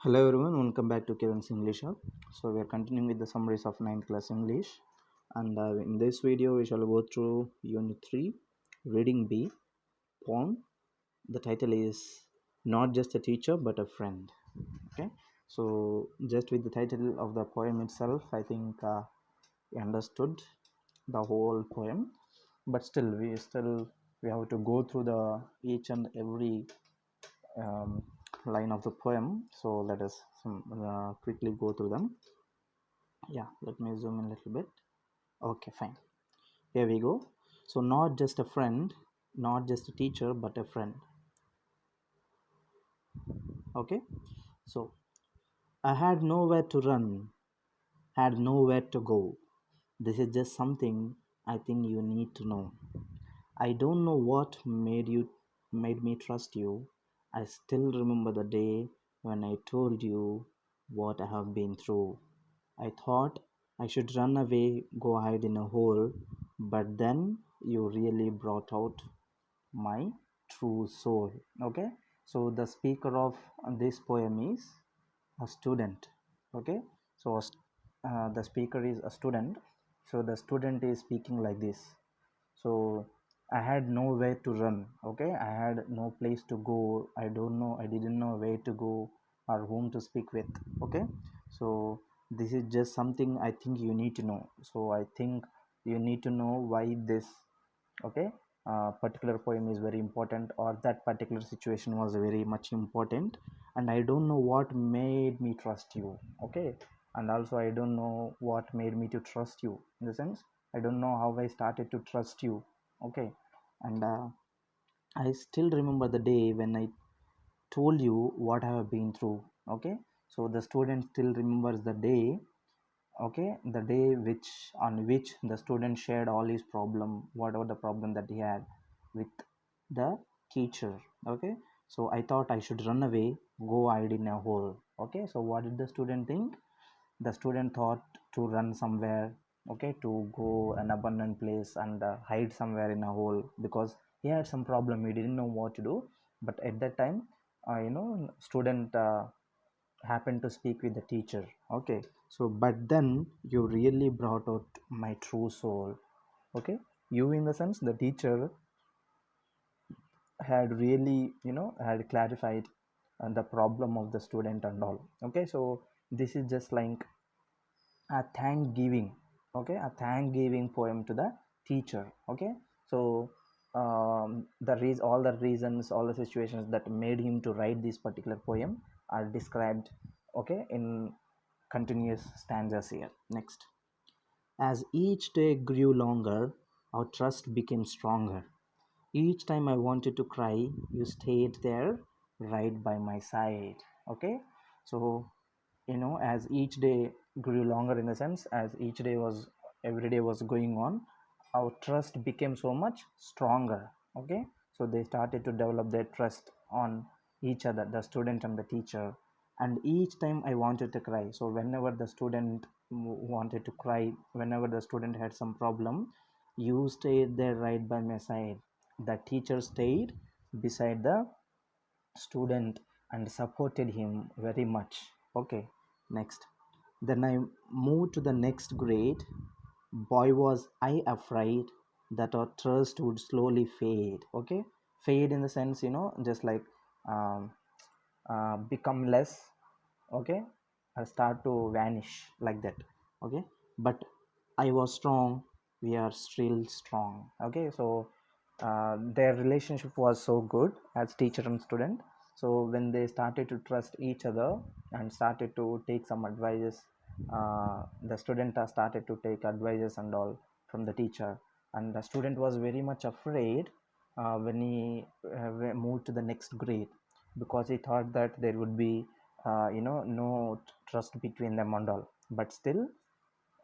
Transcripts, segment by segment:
Hello everyone, welcome back to Kevin's English Hub. So we are continuing with the summaries of 9th class English, and in this video we shall go through Unit 3, Reading B, poem. The title is Not Just a Teacher but a Friend. Okay, so just with the title of the poem itself, I think you understood the whole poem, but still we have to go through the each and every line of the poem. So let us quickly go through them. Yeah, let me zoom in a little bit. Okay, fine, here we go. So not just a friend, not just a teacher but a friend. Okay, so I had nowhere to run, had nowhere to go. This is just something I think you need to know. I don't know what made me trust you. I still remember the day when I told you what I have been through. I thought I should run away, go hide in a hole, but then you really brought out my true soul. Okay, so the speaker of this poem is a student. Okay, so the speaker is a student. So the student is speaking like this. So I had nowhere to run. Okay, I had no place to go. I didn't know where to go or whom to speak with. Okay, so this is just something I think you need to know. So I think you need to know why this, okay, particular poem is very important, or that particular situation was very much important. And I don't know what made me trust you. Okay, and also I don't know what made me to trust you, in the sense I don't know how I started to trust you. Okay, and I still remember the day when I told you what I have been through. Okay, so the student still remembers the day. Okay, the day on which the student shared all his problem, whatever the problem that he had with the teacher. Okay, so I thought I should run away, go hide in a hole. Okay, so what did the student think? The student thought to run somewhere. Okay, to go an abandoned place and hide somewhere in a hole, because he had some problem, he didn't know what to do. But at that time, student happened to speak with the teacher. Okay, so but then you really brought out my true soul. Okay, you, in the sense the teacher, had really had clarified the problem of the student and all. Okay, so this is just like a thank giving. Okay, a thank giving poem to the teacher. Okay, so all the reasons, all the situations that made him to write this particular poem are described, okay, in continuous stanzas here. Next, as each day grew longer, our trust became stronger. Each time I wanted to cry, you stayed there right by my side. Okay, so as each day grew longer, in the sense as each day was, every day was going on, our trust became so much stronger. Okay, so they started to develop their trust on each other, the student and the teacher. And each time I wanted to cry, so whenever the student wanted to cry, whenever the student had some problem, you stayed there right by my side. The teacher stayed beside the student and supported him very much. Okay, next. Then I moved to the next grade. Boy, was I afraid that our trust would slowly fade. Okay, fade in the sense, just like um, become less. Okay, start to vanish like that. Okay, but I was strong, we are still strong. Okay, so their relationship was so good as teacher and student. So when they started to trust each other and started to take some advices, the student started to take advices and all from the teacher. And the student was very much afraid when he moved to the next grade, because he thought that there would be no trust between them and all. But still,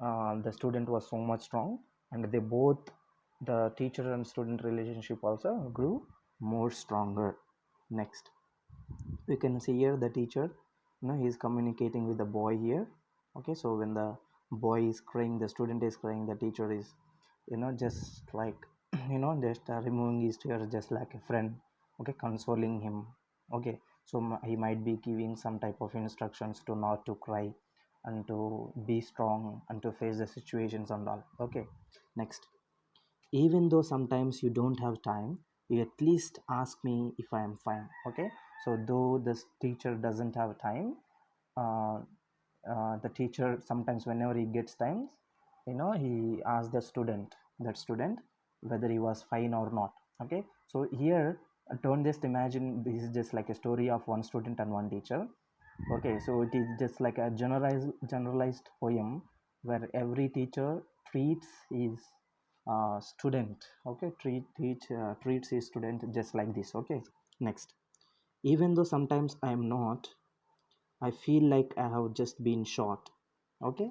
the student was so much strong, and they both, the teacher and student relationship also grew more stronger. Next, we can see here the teacher, he is communicating with the boy here. Okay, so when the boy is crying, the student is crying, the teacher is just like just removing his tears, just like a friend. Okay, consoling him. Okay, So he might be giving some type of instructions to not to cry and to be strong and to face the situations and all. Okay, next. Even though sometimes you don't have time, you at least ask me if I am fine. Okay, so though this teacher doesn't have time, uh, the teacher sometimes whenever he gets time, he asks the student, that student, whether he was fine or not. Okay, so here, don't just imagine this is just like a story of one student and one teacher. Okay, so it is just like a generalized poem where every teacher treats his student. Okay, treats his student just like this. Okay, next. Even though sometimes I am not, I feel like I have just been shot. Okay,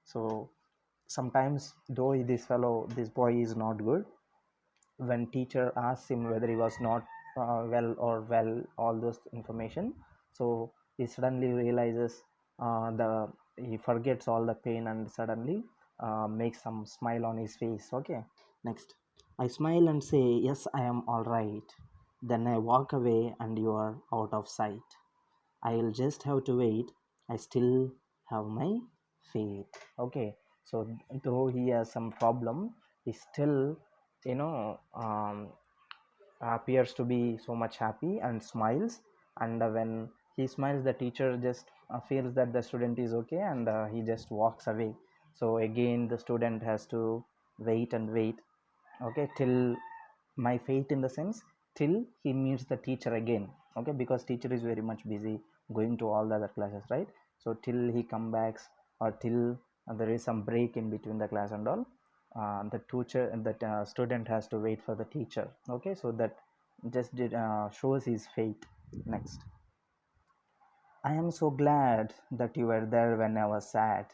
so sometimes though this boy is not good, when teacher asks him whether he was not well or well, all those information, so he suddenly realizes, the he forgets all the pain and suddenly makes some smile on his face. Okay, next. I smile and say, yes, I am all right. Then I walk away and you are out of sight. I'll just have to wait. I still have my faith. Okay, so though he has some problem, he still, you know, appears to be so much happy and smiles. And when he smiles, the teacher just feels that the student is okay, and he just walks away. So again, the student has to wait and wait. Okay, till my fate, in the sense, till he meets the teacher again. Okay, because teacher is very much busy going to all the other classes, right? So till he come back, or till there is some break in between the class and all, the teacher and the student has to wait for the teacher. Okay, so that just shows his fate. Next. I am so glad that you were there when I was sad.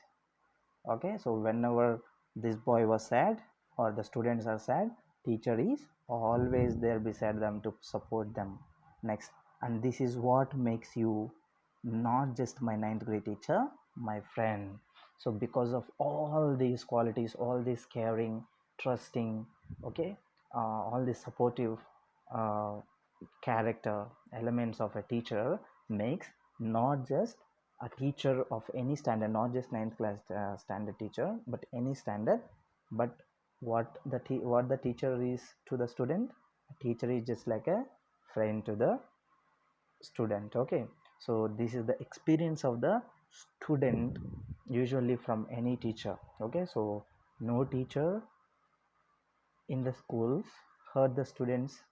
Okay, so whenever this boy was sad or the students are sad, teacher is always there beside them to support them. Next. And this is what makes you not just my ninth grade teacher, my friend. So because of all these qualities, all this caring, trusting, okay, all this supportive uh, character elements of a teacher, makes not just a teacher of any standard, not just ninth class standard teacher, but any standard. But what the teacher is to the student, a teacher is just like a friend to the student. Okay, so this is the experience of the student, usually from any teacher. Okay, so no teacher in the schools hurt the students,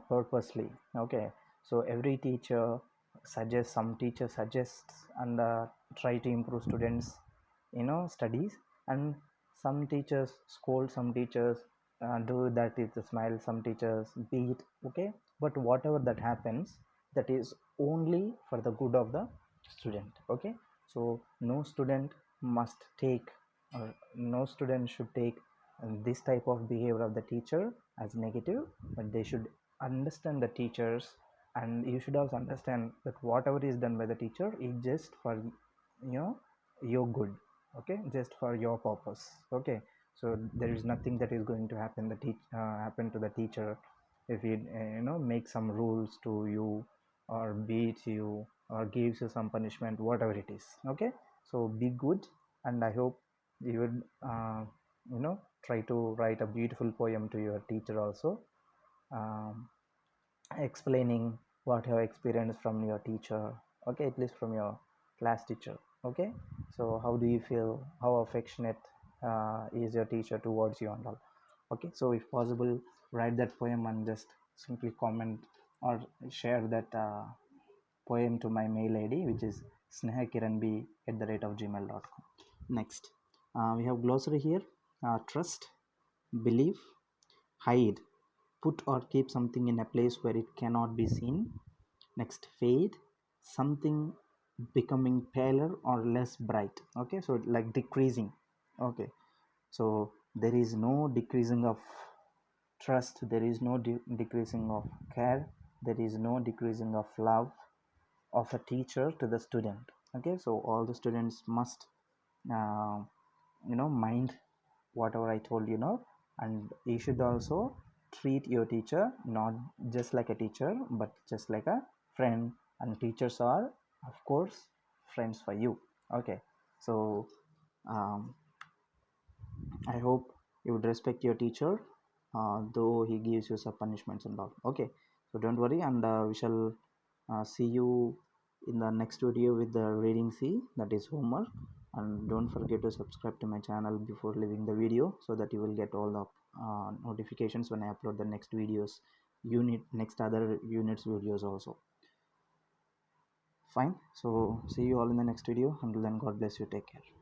purposely. Okay, so every teacher suggests, some teacher suggests and try to improve students studies, and some teachers scold, some teachers do that with a smile, some teachers beat. Okay, but whatever that happens, that is only for the good of the student. Okay, so no student must take, or no student should take this type of behavior of the teacher as negative, but they should understand the teachers. And you should also understand that whatever is done by the teacher is just for your good. Okay, just for your purpose. Okay, so there is nothing that is going to happen to the teacher if he make some rules to you, or beats you, or gives you some punishment, whatever it is. Okay, so be good, and I hope you would try to write a beautiful poem to your teacher also, um, explaining what you have experienced from your teacher. Okay, at least from your class teacher. Okay, so how do you feel, how affectionate is your teacher towards you and all. Okay, so if possible, write that poem and just simply comment or share that poem to my mail id, which is snehakiranb@gmail.com. Next, we have glossary here. Trust, believe, hide, put or keep something in a place where it cannot be seen. Next, fade, something becoming paler or less bright. Okay, so like decreasing. Okay, so there is no decreasing of trust, there is no decreasing of care, there is no decreasing of love of a teacher to the student. Okay, so all the students must uh, mind whatever I told you now. And you should also treat your teacher not just like a teacher, but just like a friend, and teachers are of course friends for you. Okay, so um, I hope you would respect your teacher, though he gives you some punishments and all. Okay, so don't worry, and we shall see you in the next video with the reading C, that is homework. And don't forget to subscribe to my channel before leaving the video, so that you will get all the notifications when I upload the next videos, next other units videos also. Fine, so see you all in the next video. Until then, God bless you, take care.